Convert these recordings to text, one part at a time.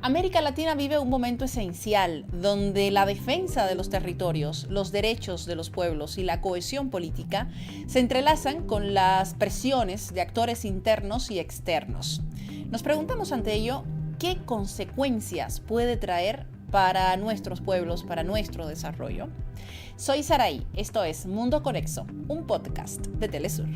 América Latina vive un momento esencial donde la defensa de los territorios, los derechos de los pueblos y la cohesión política se entrelazan con las presiones de actores internos y externos. Nos preguntamos ante ello qué consecuencias puede traer para nuestros pueblos, para nuestro desarrollo. Soy Saraí, esto es Mundo Conexo, un podcast de Telesur.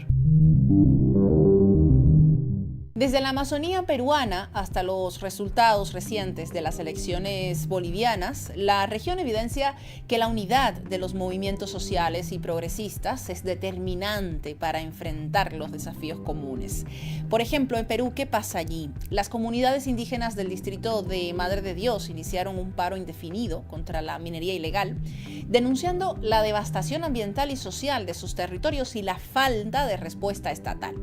Desde la Amazonía peruana hasta los resultados recientes de las elecciones bolivianas, la región evidencia que la unidad de los movimientos sociales y progresistas es determinante para enfrentar los desafíos comunes. Por ejemplo, en Perú, ¿qué pasa allí? Las comunidades indígenas del distrito de Madre de Dios iniciaron un paro indefinido contra la minería ilegal, denunciando la devastación ambiental y social de sus territorios y la falta de respuesta estatal.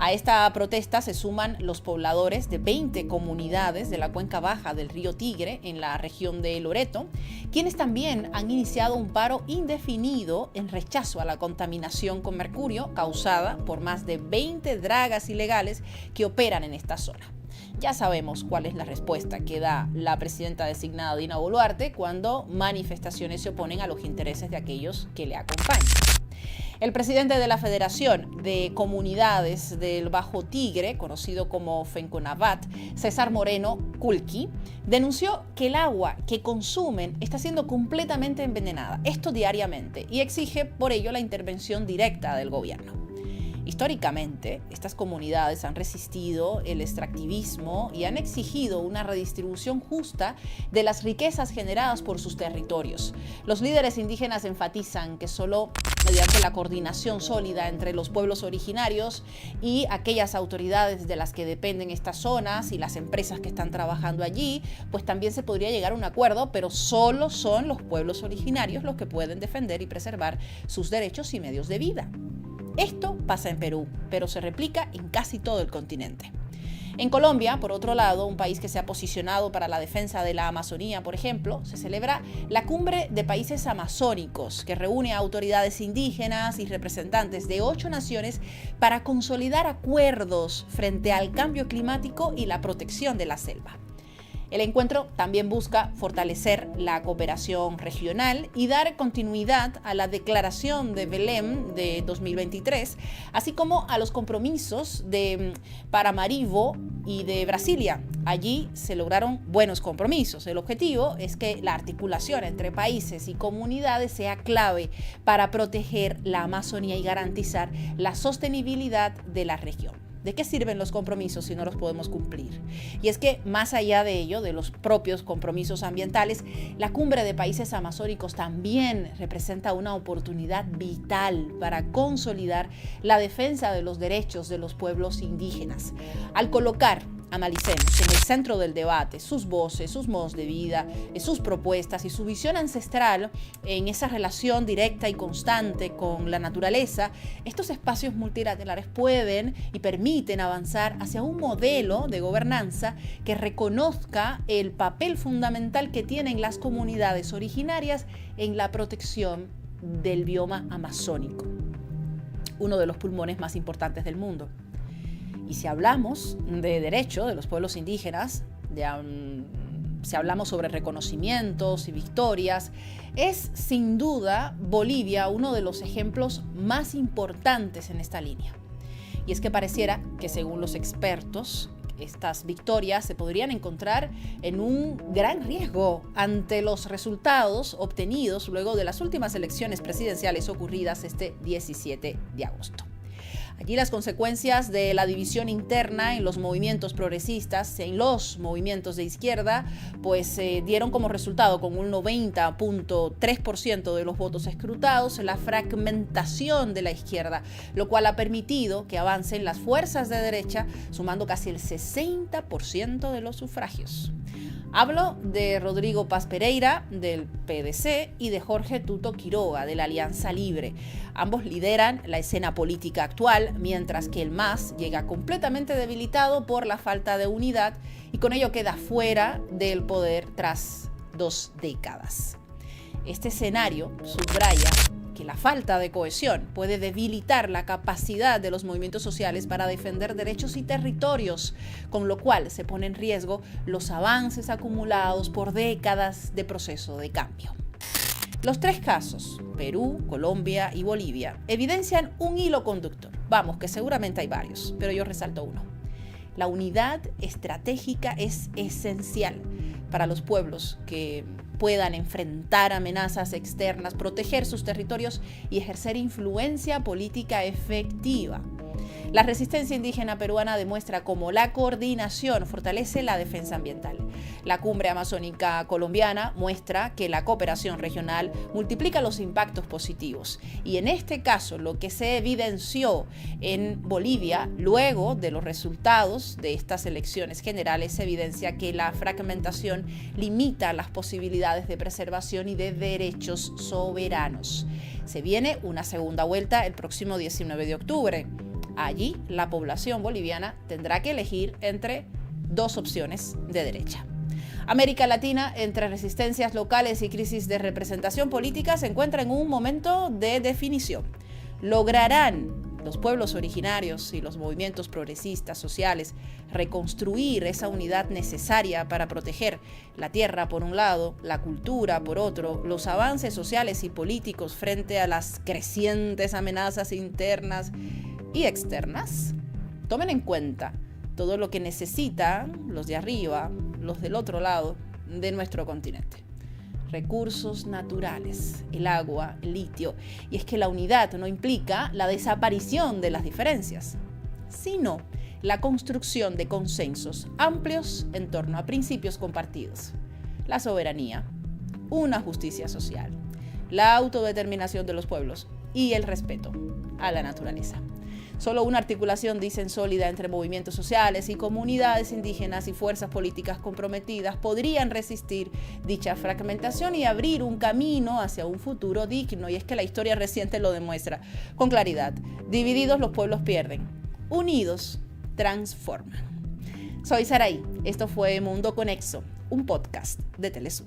A esta protesta se suman los pobladores de 20 comunidades de la cuenca baja del río Tigre, en la región de Loreto, quienes también han iniciado un paro indefinido en rechazo a la contaminación con mercurio causada por más de 20 dragas ilegales que operan en esta zona. Ya sabemos cuál es la respuesta que da la presidenta designada Dina Boluarte cuando manifestaciones se oponen a los intereses de aquellos que le acompañan. El presidente de la Federación de Comunidades del Bajo Tigre, conocido como FENCONAVAT, César Moreno Culqui, denunció que el agua que consumen está siendo completamente envenenada, esto diariamente, y exige por ello la intervención directa del gobierno. Históricamente, estas comunidades han resistido el extractivismo y han exigido una redistribución justa de las riquezas generadas por sus territorios. Los líderes indígenas enfatizan que solo mediante la coordinación sólida entre los pueblos originarios y aquellas autoridades de las que dependen estas zonas y las empresas que están trabajando allí, pues también se podría llegar a un acuerdo, pero solo son los pueblos originarios los que pueden defender y preservar sus derechos y medios de vida. Esto pasa en Perú, pero se replica en casi todo el continente. En Colombia, por otro lado, un país que se ha posicionado para la defensa de la Amazonía, por ejemplo, se celebra la Cumbre de Países Amazónicos, que reúne a autoridades indígenas y representantes de 8 naciones para consolidar acuerdos frente al cambio climático y la protección de la selva. El encuentro también busca fortalecer la cooperación regional y dar continuidad a la Declaración de Belém de 2023, así como a los compromisos de Paramaribo y de Brasilia. Allí se lograron buenos compromisos. El objetivo es que la articulación entre países y comunidades sea clave para proteger la Amazonía y garantizar la sostenibilidad de la región. ¿De qué sirven los compromisos si no los podemos cumplir? Y es que más allá de ello, de los propios compromisos ambientales, la Cumbre de Países Amazónicos también representa una oportunidad vital para consolidar la defensa de los derechos de los pueblos indígenas. Al colocar, analicemos en el centro del debate sus voces, sus modos de vida, sus propuestas y su visión ancestral en esa relación directa y constante con la naturaleza, estos espacios multilaterales pueden y permiten avanzar hacia un modelo de gobernanza que reconozca el papel fundamental que tienen las comunidades originarias en la protección del bioma amazónico, uno de los pulmones más importantes del mundo. Y si hablamos de derecho de los pueblos indígenas, si hablamos sobre reconocimientos y victorias, es sin duda Bolivia uno de los ejemplos más importantes en esta línea. Y es que pareciera que, según los expertos, estas victorias se podrían encontrar en un gran riesgo ante los resultados obtenidos luego de las últimas elecciones presidenciales ocurridas este 17 de agosto. Allí las consecuencias de la división interna en los movimientos progresistas, en los movimientos de izquierda, pues dieron como resultado, con un 90.3% de los votos escrutados, la fragmentación de la izquierda, lo cual ha permitido que avancen las fuerzas de derecha, sumando casi el 60% de los sufragios. Hablo de Rodrigo Paz Pereira, del PDC, y de Jorge Tuto Quiroga, de la Alianza Libre. Ambos lideran la escena política actual, mientras que el MAS llega completamente debilitado por la falta de unidad y con ello queda fuera del poder tras 2 décadas. Este escenario subraya que la falta de cohesión puede debilitar la capacidad de los movimientos sociales para defender derechos y territorios, con lo cual se pone en riesgo los avances acumulados por décadas de proceso de cambio. Los tres casos, Perú, Colombia y Bolivia, evidencian un hilo conductor. Vamos, que seguramente hay varios, pero yo resalto uno. La unidad estratégica es esencial para los pueblos que puedan enfrentar amenazas externas, proteger sus territorios y ejercer influencia política efectiva. La resistencia indígena peruana demuestra cómo la coordinación fortalece la defensa ambiental. La cumbre amazónica colombiana muestra que la cooperación regional multiplica los impactos positivos. Y en este caso, lo que se evidenció en Bolivia, luego de los resultados de estas elecciones generales, evidencia que la fragmentación limita las posibilidades de preservación y de derechos soberanos. Se viene una segunda vuelta el próximo 19 de octubre. Allí, la población boliviana tendrá que elegir entre dos opciones de derecha. América Latina, entre resistencias locales y crisis de representación política, se encuentra en un momento de definición. ¿Lograrán los pueblos originarios y los movimientos progresistas sociales reconstruir esa unidad necesaria para proteger la tierra por un lado, la cultura por otro, los avances sociales y políticos frente a las crecientes amenazas internas y externas? Tomen en cuenta todo lo que necesitan los de arriba, los del otro lado de nuestro continente. Recursos naturales, el agua, el litio. Y es que la unidad no implica la desaparición de las diferencias, sino la construcción de consensos amplios en torno a principios compartidos. La soberanía, una justicia social, la autodeterminación de los pueblos y el respeto a la naturaleza. Solo una articulación, dicen, sólida entre movimientos sociales y comunidades indígenas y fuerzas políticas comprometidas podrían resistir dicha fragmentación y abrir un camino hacia un futuro digno. Y es que la historia reciente lo demuestra con claridad. Divididos los pueblos pierden, unidos transforman. Soy Saraí, esto fue Mundo Conexo, un podcast de Telesur.